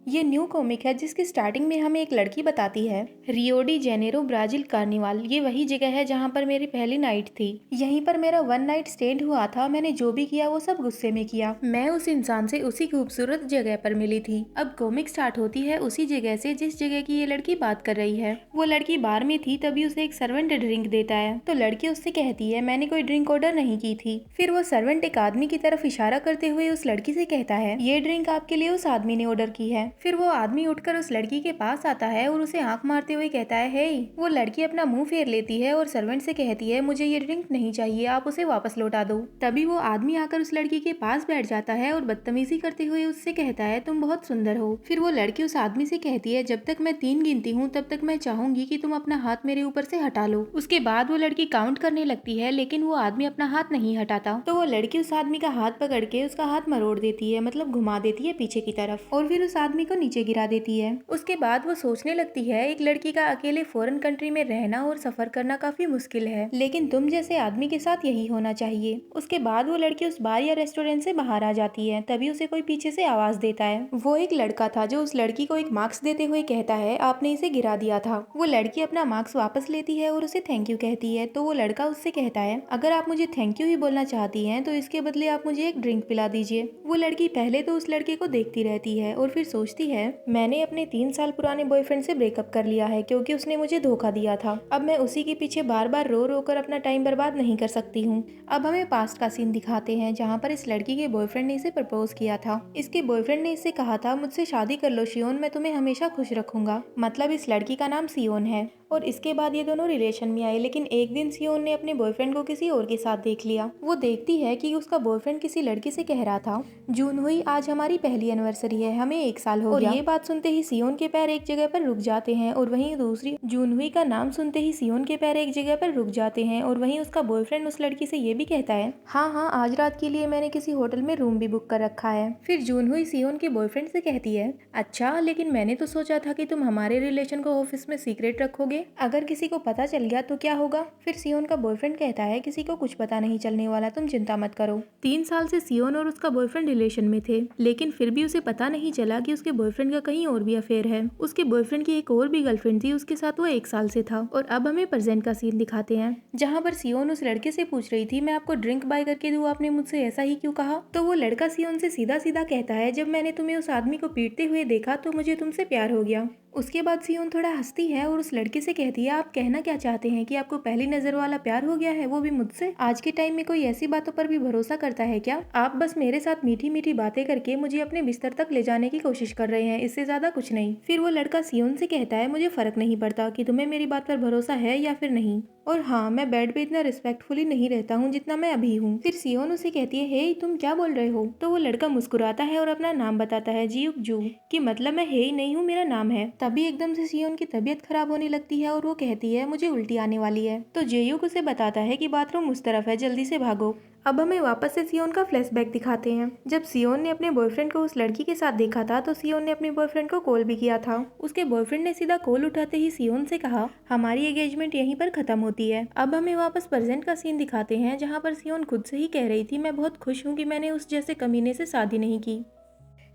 ये new comic है जिसकी स्टार्टिंग में हमें एक लड़की बताती है Rio de Janeiro Brazil carnival, ये वही जगह है जहाँ पर मेरी पहली नाइट थी। यहीं पर मेरा वन नाइट स्टैंड हुआ था। मैंने जो भी किया वो सब गुस्से में किया। मैं उस इंसान से उसी खूबसूरत जगह पर मिली थी। अब कॉमिक स्टार्ट होती है उसी जगह से जिस जगह की ये लड़की बात कर रही है। वो लड़की बार में थी, तभी उसे एक सर्वेंट ड्रिंक देता है तो लड़की उससे कहती है मैंने कोई ड्रिंक ऑर्डर नहीं की थी। फिर वो सर्वेंट एक आदमी की तरफ इशारा करते हुए उस लड़की से कहता है ये ड्रिंक आपके लिए उस आदमी ने ऑर्डर की है। फिर वो आदमी उठकर उस लड़की के पास आता है और उसे आंख मारते हुए कहता है हे। वो लड़की अपना मुंह फेर लेती है और सर्वेंट से कहती है मुझे ये ड्रिंक नहीं चाहिए, आप उसे वापस लौटा दो। तभी वो आदमी आकर उस लड़की के पास बैठ जाता है और बदतमीजी करते हुए उससे कहता है तुम बहुत सुंदर हो। फिर वो लड़की उस आदमी से कहती है जब तक मैं 3 गिनती हूँ तब तक मैं चाहूंगी कि तुम अपना हाथ मेरे ऊपर से हटा लो। उसके बाद वो लड़की काउंट करने लगती है लेकिन वो आदमी अपना हाथ नहीं हटाता तो वो लड़की उस आदमी का हाथ पकड़ के उसका हाथ मरोड़ देती है, मतलब घुमा देती है पीछे की तरफ और फिर उस आदमी को नीचे गिरा देती है। उसके बाद वो सोचने लगती है एक लड़की का अकेले फॉरेन कंट्री में रहना और सफर करना काफी मुश्किल है, लेकिन तुम जैसे आदमी के साथ यही होना चाहिए। उसके बाद वो लड़की उस बार या रेस्टोरेंट से बाहर आ जाती है। तभी उसे कोई पीछे से आवाज देता है। वो एक लड़का था जो उस लड़की को एक मार्क्स देते हुए कहता है आपने इसे गिरा दिया था। वो लड़की अपना मार्क्स वापस लेती है और उसे थैंक यू कहती है तो वो लड़का उससे कहता है अगर आप मुझे थैंक यू ही बोलना चाहती हैं तो इसके बदले आप मुझे एक ड्रिंक पिला दीजिए। वो लड़की पहले तो उस लड़के को देखती रहती है और फिर सोचती है मैंने अपने 3 साल पुराने बॉयफ्रेंड से ब्रेकअप कर लिया है क्योंकि उसने मुझे धोखा दिया था। अब मैं उसी के पीछे बार बार रो रो कर अपना टाइम बर्बाद नहीं कर सकती हूँ। अब हमें पास्ट का सीन दिखाते हैं जहाँ पर इस लड़की के बॉयफ्रेंड ने इसे प्रपोज किया था। इसके बॉयफ्रेंड ने इससे कहा था मुझसे शादी कर लो शियोन, मैं तुम्हें हमेशा खुश रखूंगा। मतलब इस लड़की का नाम सियोन है। और इसके बाद ये दोनों रिलेशन में आए, लेकिन एक दिन सियोन ने अपने बॉयफ्रेंड को किसी और के साथ देख लिया। वो देखती है कि उसका बॉयफ्रेंड किसी लड़की से कह रहा था जून हुई आज हमारी पहली एनिवर्सरी है, हमें 1 साल हो गया। और ये बात सुनते ही सियोन के पैर एक जगह पर रुक जाते हैं और वहीं दूसरी जून हुई का नाम सुनते ही सियोन के पैर एक जगह पर रुक जाते हैं और वहीं उसका बॉयफ्रेंड उस लड़की से ये भी कहता है हाँ हाँ आज रात के लिए मैंने किसी होटल में रूम भी बुक कर रखा है। फिर जून हुई सियोन के बॉयफ्रेंड से कहती है अच्छा, लेकिन मैंने तो सोचा था कि तुम हमारे रिलेशन को ऑफिस में सीक्रेट रखोगे, अगर किसी को पता चल गया तो क्या होगा। फिर सियोन का बॉयफ्रेंड कहता है किसी को कुछ पता नहीं चलने वाला, तुम चिंता मत करो। 3 साल से सियोन और उसका बॉयफ्रेंड रिलेशन में थे, लेकिन फिर भी उसे पता नहीं चला कि उसके बॉयफ्रेंड का कहीं और भी अफेयर है। उसके बॉयफ्रेंड की एक और भी गर्लफ्रेंड थी, उसके साथ वो 1 साल से था। और अब हमें प्रेजेंट का सीन दिखाते हैं जहाँ पर सियोन उस लड़के से पूछ रही थी मैं आपको ड्रिंक बाय करके दूं, आपने मुझसे ऐसा ही क्यों कहा। तो वो लड़का सियोन से सीधा सीधा कहता है जब मैंने तुम्हें उस आदमी को पीटते हुए देखा तो मुझे तुमसे प्यार हो गया। उसके बाद सियोन थोड़ा हंसती है और उस लड़के से कहती है आप कहना क्या चाहते हैं कि आपको पहली नजर वाला प्यार हो गया है, वो भी मुझसे। आज के टाइम में कोई ऐसी बातों पर भी भरोसा करता है क्या? आप बस मेरे साथ मीठी मीठी बातें करके मुझे अपने बिस्तर तक ले जाने की कोशिश कर रहे हैं, इससे ज्यादा कुछ नहीं। फिर वो लड़का सियोन से कहता है मुझे फर्क नहीं पड़ता कि तुम्हें मेरी बात पर भरोसा है या फिर नहीं, और हाँ मैं बेड पे इतना रिस्पेक्टफुली नहीं रहता हूँ जितना मैं अभी हूँ। फिर सियोन उसे कहती है हे तुम क्या बोल रहे हो। तो वो लड़का मुस्कुराता है और अपना नाम बताता है जियुक जू, कि मतलब मैं हे ही नहीं हूँ, मेरा नाम है। तभी एकदम से सियोन की तबीयत खराब होने लगती है और वो कहती है मुझे उल्टी आने वाली है। तो जेयुक उसे बताता है कि बाथरूम उस तरफ है, जल्दी से भागो। अब हमें वापस से सियोन का फ्लैशबैक दिखाते हैं। जब सियोन ने अपने बॉयफ्रेंड को उस लड़की के साथ देखा था तो सियोन ने अपने बॉयफ्रेंड को कॉल भी किया था। उसके बॉयफ्रेंड ने सीधा कॉल उठाते ही सियोन से कहा हमारी एंगेजमेंट यहीं पर खत्म होती है। अब हमें वापस प्रेजेंट का सीन दिखाते हैं जहाँ पर सियोन खुद से ही कह रही थी मैं बहुत खुश हूँ कि मैंने उस जैसे कमीने से शादी नहीं की,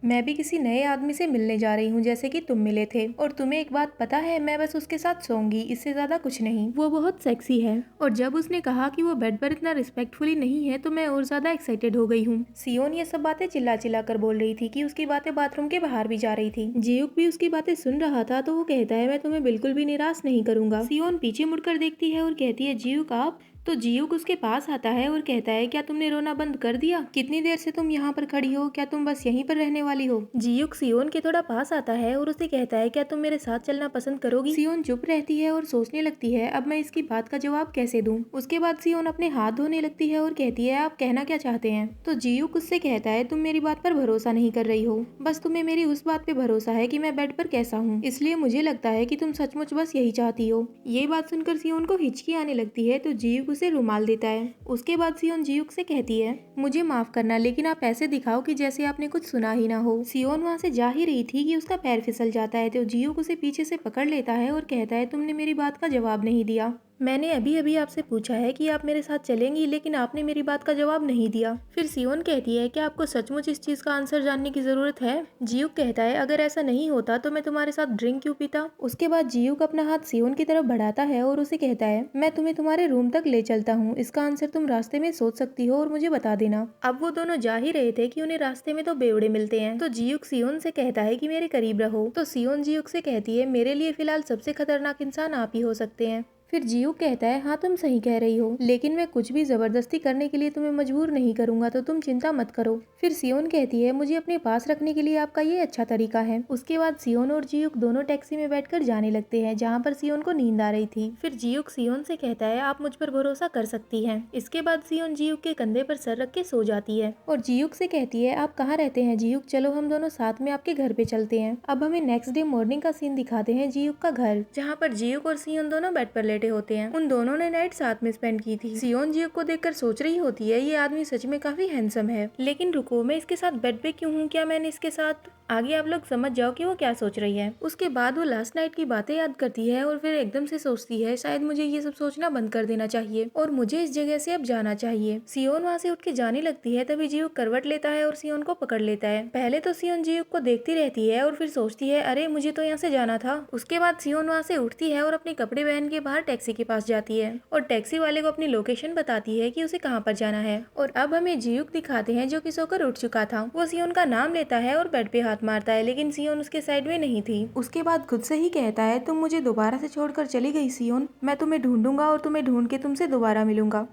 मैं भी किसी नए आदमी से मिलने जा रही हूँ जैसे कि तुम मिले थे। और तुम्हें एक बात पता है, मैं बस उसके साथ सोऊंगी, इससे ज्यादा कुछ नहीं। वो बहुत सेक्सी है। और जब उसने कहा कि वो बेड पर इतना रिस्पेक्टफुली नहीं है तो मैं और ज्यादा एक्साइटेड हो गई हूँ। सियोन ये सब बातें चिल्ला चिल्ला कर बोल रही थी कि उसकी बातें बाथरूम के बाहर भी जा रही थी। जियुक भी उसकी बातें सुन रहा था तो वो कहता है मैं तुम्हें बिल्कुल भी निराश नहीं करूंगा। सियोन पीछे मुड़कर देखती है और कहती है जियुक आप। तो जियुक उसके पास आता है और कहता है क्या तुमने रोना बंद कर दिया? कितनी देर से तुम यहाँ पर खड़ी हो? क्या तुम बस यहीं पर रहने वाली हो? जियुक सियोन के थोड़ा पास आता है और उसे कहता है क्या तुम मेरे साथ चलना पसंद करोगी? सियोन चुप रहती है और सोचने लगती है अब मैं इसकी बात का जवाब कैसे दूं। उसके बाद सियोन अपने हाथ धोने लगती है और कहती है आप कहना क्या चाहते हैं? तो जियुक उससे कहता है तुम मेरी बात पर भरोसा नहीं कर रही हो, बस तुम्हें मेरी उस बात पे भरोसा है कि मैं बेड पर कैसा हूँ, इसलिए मुझे लगता है कि तुम सचमुच बस यही चाहती हो। ये बात सुनकर सियोन को हिचकी आने लगती है तो जियुक उसे रुमाल देता है। उसके बाद सियोन जियुक से कहती है मुझे माफ करना, लेकिन आप ऐसे दिखाओ कि जैसे आपने कुछ सुना ही ना हो। सियोन वहाँ से जा ही रही थी कि उसका पैर फिसल जाता है तो जियुक उसे पीछे से पकड़ लेता है और कहता है तुमने मेरी बात का जवाब नहीं दिया। मैंने अभी अभी आपसे पूछा है कि आप मेरे साथ चलेंगी, लेकिन आपने मेरी बात का जवाब नहीं दिया। फिर सियोन कहती है कि आपको सचमुच इस चीज का आंसर जानने की जरूरत है। जियूक कहता है अगर ऐसा नहीं होता तो मैं तुम्हारे साथ ड्रिंक क्यों पीता। उसके बाद जियूक अपना हाथ सियोन की तरफ बढ़ाता है और उसे कहता है मैं तुम्हें तुम्हारे रूम तक ले चलता हूँ, इसका आंसर तुम रास्ते में सोच सकती हो और मुझे बता देना। अब वो दोनों जा ही रहे थे कि उन्हें रास्ते में तो बेवड़े मिलते हैं। तो जियूक सियोन से कहता है कि मेरे करीब रहो। तो सियोन जियूक से कहती है मेरे लिए फिलहाल सबसे खतरनाक इंसान आप ही हो सकते हैं। फिर जियूक कहता है हाँ तुम सही कह रही हो, लेकिन मैं कुछ भी जबरदस्ती करने के लिए तुम्हें मजबूर नहीं करूंगा, तो तुम चिंता मत करो। फिर सियोन कहती है मुझे अपने पास रखने के लिए आपका ये अच्छा तरीका है। उसके बाद सियोन और जियूक दोनों टैक्सी में बैठकर जाने लगते हैं, जहाँ पर सियोन को नींद आ रही थी। फिर जियूक सियोन से कहता है आप मुझ पर भरोसा कर सकती हैं। इसके बाद सियोन जियूक के कंधे पर सर रख के सो जाती है और जियूक से कहती है आप कहाँ रहते हैं जियूक, चलो हम दोनों साथ में आपके घर पे चलते हैं। अब हमें नेक्स्ट डे मॉर्निंग का सीन दिखाते हैं जियूक का घर, जहाँ पर जियूक और सियोन दोनों बेड पर लेटे होते हैं। उन दोनों ने नाइट साथ में स्पेंड की थी। सियोन जियूक को देखकर सोच रही होती है ये आदमी सच में काफी हैंडसम है, लेकिन रुको मैं इसके साथ बेड पे क्यों हूँ, क्या मैंने इसके साथ। आगे आप लोग समझ जाओ कि वो क्या सोच रही है। उसके बाद वो लास्ट नाइट की बातें याद करती है और फिर एकदम से सोचती है शायद मुझे ये सब सोचना बंद कर देना चाहिए और मुझे इस जगह से अब जाना चाहिए। सियोन वहाँ से उठ के जाने लगती है, तभी जियूक करवट लेता है और सियोन को पकड़ लेता है। पहले तो सियोन जियूक को देखती रहती है और फिर सोचती है अरे मुझे तो यहाँ से जाना था। उसके बाद सियोन वहाँ से उठती है और अपने कपड़े पहन के बाहर टैक्सी के पास जाती है और टैक्सी वाले को अपनी लोकेशन बताती है कि उसे कहाँ पर जाना है। और अब हमें जियूक दिखाते हैं जो कि सोकर उठ चुका था। वो सियोन का नाम लेता है और बेड पे हाथ मारता है, लेकिन सियोन उसके साइड में नहीं थी। उसके बाद खुद से ही कहता है तुम मुझे दोबारा से छोड़कर चली गई सियोन, मैं तुम्हें ढूंढूंगा और तुम्हें ढूंढ के तुमसे दोबारा मिलूंगा।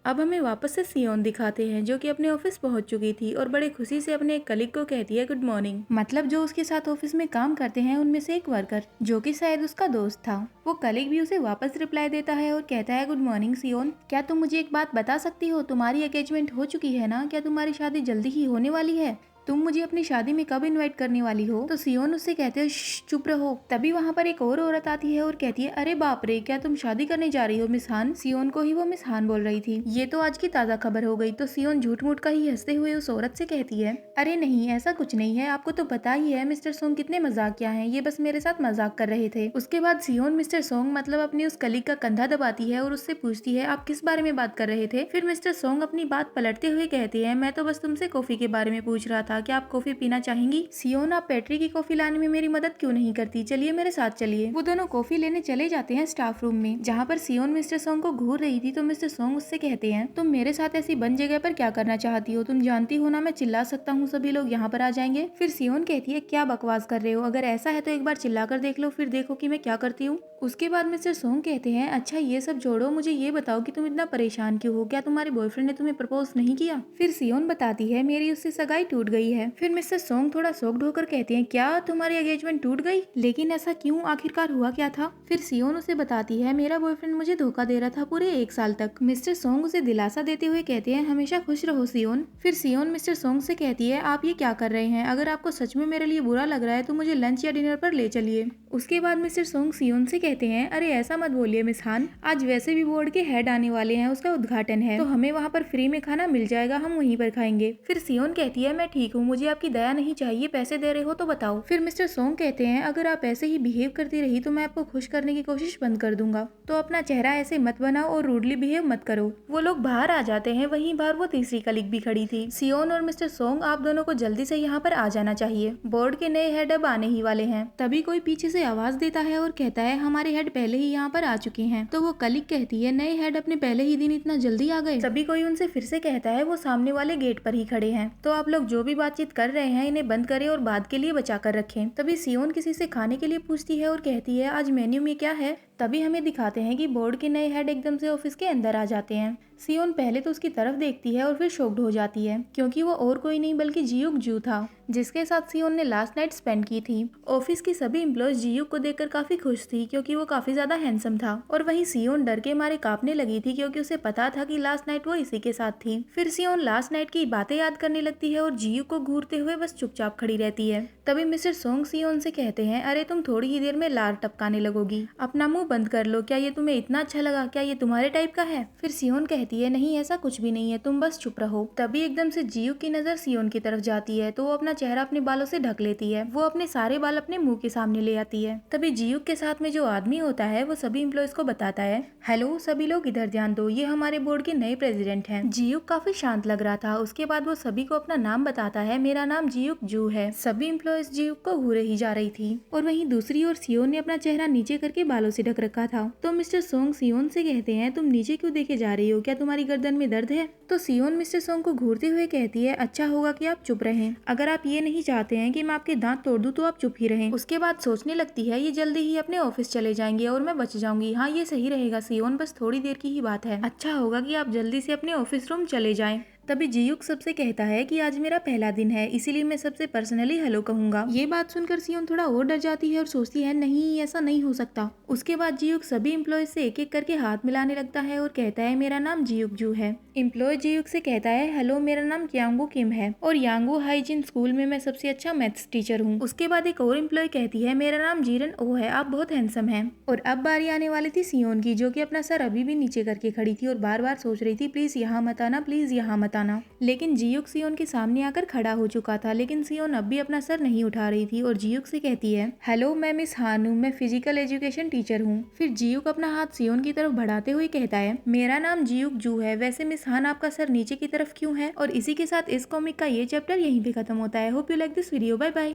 अब हमें वापस से सियोन दिखाते हैं जो कि अपने ऑफिस पहुंच चुकी थी और बड़े खुशी से अपने एक कलीग को कहती है गुड मॉर्निंग। मतलब जो उसके साथ ऑफिस में काम करते हैं उनमें से एक वर्कर जो कि शायद उसका दोस्त था। वो कलीग भी उसे वापस रिप्लाई देता है और कहता है गुड मॉर्निंग सियोन, क्या तुम मुझे एक बात बता सकती हो, तुम्हारी एंगेजमेंट हो चुकी है ना, क्या तुम्हारी शादी जल्दी ही होने वाली है, तुम मुझे अपनी शादी में कब इनवाइट करने वाली हो। तो सियोन उससे कहते हैं चुप रहो। तभी वहाँ पर एक और औरत आती है और कहती है अरे बाप रे क्या तुम शादी करने जा रही हो मिस हान। सियोन को ही वो मिस हान बोल रही थी। ये तो आज की ताजा खबर हो गई। तो सियोन झूठ मूठ का ही हंसते हुए उस औरत से कहती है अरे नहीं ऐसा कुछ नहीं है, आपको तो पता ही है मिस्टर सोंग कितने मजाकिया हैं, ये बस मेरे साथ मजाक कर रहे थे। उसके बाद सियोन मिस्टर सोंग मतलब अपनी उस कलीग का कंधा दबाती है और उससे पूछती है आप किस बारे में बात कर रहे थे। फिर मिस्टर सोंग अपनी बात पलटते हुए कहते हैं मैं तो बस तुमसे कॉफी के बारे में पूछ रहा था, क्या आप कॉफी पीना चाहेंगी। सियोन आप पैट्री की कॉफी लाने में मेरी मदद क्यों नहीं करती, चलिए मेरे साथ चलिए। वो दोनों कॉफी लेने चले जाते हैं स्टाफ रूम में, जहाँ पर सियोन मिस्टर सोंग को घूर रही थी। तो मिस्टर सोंग उससे कहते हैं तुम मेरे साथ ऐसी बंद जगह पर क्या करना चाहती हो, तुम जानती हो ना मैं चिल्ला सकता हूँ, सभी लोग यहाँ पर आ जाएंगे। फिर सियोन कहती है क्या बकवास कर रहे हो, अगर ऐसा है तो एक बार चिल्ला कर देख लो, फिर देखो कि मैं क्या करती हूँ। उसके बाद मिस्टर सोंग कहते हैं अच्छा ये सब छोड़ो, मुझे ये बताओ कि तुम इतना परेशान क्यों हो, क्या तुम्हारे बॉयफ्रेंड ने तुम्हें प्रपोज नहीं किया। फिर सियोन बताती है मेरी उससे सगाई टूट गई है। फिर मिस्टर सोंग थोड़ा शॉक्ड होकर कहते हैं क्या तुम्हारी एंगेजमेंट टूट गई, लेकिन ऐसा क्यों, आखिरकार हुआ क्या था। फिर सियोन उसे बताती है मेरा बॉयफ्रेंड मुझे धोखा दे रहा था पूरे 1 साल तक। मिस्टर सोंग उसे दिलासा देते हुए कहते हैं हमेशा खुश रहो सियोन। फिर सियोन मिस्टर सोंग से कहती है आप ये क्या कर रहे हैं, अगर आपको सच में मेरे लिए बुरा लग रहा है तो मुझे लंच या डिनर पर ले चलिए। उसके बाद मिस्टर सोंग सियोन से कहते हैं अरे ऐसा मत बोलिए मिस हान, आज वैसे भी बोर्ड के हेड आने वाले हैं, उसका उद्घाटन है तो हमें वहाँ पर फ्री में खाना मिल जाएगा, हम वहीं पर खाएंगे। फिर सियोन कहती है मैं ठीक हूँ, मुझे आपकी दया नहीं चाहिए, पैसे दे रहे हो तो बताओ। फिर मिस्टर सोंग कहते हैं अगर आप ऐसे ही बिहेव करती रही तो मैं आपको खुश करने की कोशिश बंद कर दूंगा, तो अपना चेहरा ऐसे मत बनाओ और रूडली बिहेव मत करो। वो लोग बाहर आ जाते हैं, वहीं बाहर वो तीसरी कलीग भी खड़ी थी। सियोन और मिस्टर सोंग आप दोनों को जल्दी से यहाँ पर आ जाना चाहिए, बोर्ड के नए हेड अब आने ही वाले हैं। तभी कोई पीछे से आवाज देता है और कहता है हमारे हेड पहले ही यहाँ पर आ चुके हैं। तो वो कलीग कहती है नए हेड अपने पहले ही दिन इतना जल्दी आ गए। तभी कोई उनसे फिर से कहता है वो सामने वाले गेट पर ही खड़े हैं, तो आप लोग जो भी बातचीत कर रहे हैं इन्हें बंद करें और बाद के लिए बचा कर रखें। तभी सियोन किसी से खाने के लिए पूछती है और कहती है आज मेन्यू में क्या है। तभी हमें दिखाते हैं कि बोर्ड के नए हेड एकदम से ऑफिस के अंदर आ जाते हैं। सियोन पहले तो उसकी तरफ देखती है और फिर शॉक्ड हो जाती है, क्योंकि वो और कोई नहीं बल्कि जियूक जू था, जिसके साथ सियोन ने लास्ट नाइट स्पेंड की थी। ऑफिस की सभी एम्प्लॉयज जियूक को देखकर काफी खुश थी, क्योंकि वो काफी ज्यादा हैंडसम था। और वहीं सियोन डर के मारे कांपने लगी थी, क्योंकि उसे पता था कि लास्ट नाइट वो इसी के साथ थी। फिर सियोन लास्ट नाइट की बातें याद करने लगती है और जियूक को घूरते हुए बस चुपचाप खड़ी रहती है। तभी मिस्टर सोंग सियोन से कहते हैं अरे तुम थोड़ी ही देर में लार टपकाने लगोगी, अपना मुंह बंद कर लो, क्या ये तुम्हें इतना अच्छा लगा, क्या ये तुम्हारे टाइप का है। फिर सियोन कहती कहती है नहीं ऐसा कुछ भी नहीं है, तुम बस चुप रहो। तभी एकदम से जियूक की नजर सियोन की तरफ जाती है तो वो अपना चेहरा अपने बालों से ढक लेती है। वो अपने सारे बाल अपने मुंह के सामने ले आती है। तभी जियूक के साथ में जो आदमी होता है वो सभी एम्प्लॉयज को बताता है, हेलो सभी लोग इधर ध्यान दो, ये हमारे बोर्ड के नए प्रेसिडेंट हैं। जियूक काफी शांत लग रहा था। उसके बाद वो सभी को अपना नाम बताता है, मेरा नाम जियूक जू है। सभी एम्प्लॉयज जियूक को घूरे ही जा रही थी और वहीं दूसरी ओर सियोन ने अपना चेहरा नीचे करके बालों से ढक रखा था। तो मिस्टर सोंग सियोन से कहते हैं, तुम नीचे क्यों देखे जा रही हो, क्या तुम्हारी गर्दन में दर्द है? तो सियोन मिस्टर सोंग को घूरते हुए कहती है, अच्छा होगा कि आप चुप रहें। अगर आप ये नहीं चाहते हैं कि मैं आपके दांत तोड़ दूं तो आप चुप ही रहें। उसके बाद सोचने लगती है, ये जल्दी ही अपने ऑफिस चले जाएंगे और मैं बच जाऊंगी। हाँ ये सही रहेगा सियोन, बस थोड़ी देर की ही बात है। अच्छा होगा कि आप जल्दी से अपने ऑफिस रूम चले जाएं। तभी जियूक सबसे कहता है कि आज मेरा पहला दिन है, इसीलिए मैं सबसे पर्सनली हेलो कहूंगा। ये बात सुनकर सियोन थोड़ा और डर जाती है और सोचती है नहीं ऐसा नहीं हो सकता। उसके बाद जियूक सभी एम्प्लॉय से एक एक करके हाथ मिलाने लगता है और कहता है, मेरा नाम जियूक जू है। एम्प्लॉय जियूक से कहता है, हेलो मेरा नाम क्यांगू किम है और यांगू हाइजिन स्कूल में मैं सबसे अच्छा मैथ्स टीचर हूँ। उसके बाद एक और एम्प्लॉय कहती है, मेरा नाम जीरन ओ है, आप बहुत हैंडसम हैं। और अब बारी आने वाली थी सियोन की, जो कि अपना सर अभी भी नीचे करके खड़ी थी और बार बार सोच रही थी, प्लीज यहाँ मत आना, प्लीज यहाँ मत आना। लेकिन जियूक सियोन के सामने आकर खड़ा हो चुका था, लेकिन सियोन अब भी अपना सर नहीं उठा रही थी और जियूक से कहती है, हेलो मैं मिस हान हूँ, मैं फिजिकल एजुकेशन टीचर हूँ। फिर जियूक अपना हाथ सियोन की तरफ बढ़ाते हुए कहता है, मेरा नाम जियूक जू है, वैसे मिस हान आपका सर नीचे की तरफ क्यों है? और इसी के साथ इस कॉमिक का ये चैप्टर यहीं पे खत्म होता है। Hope you like this video, bye bye.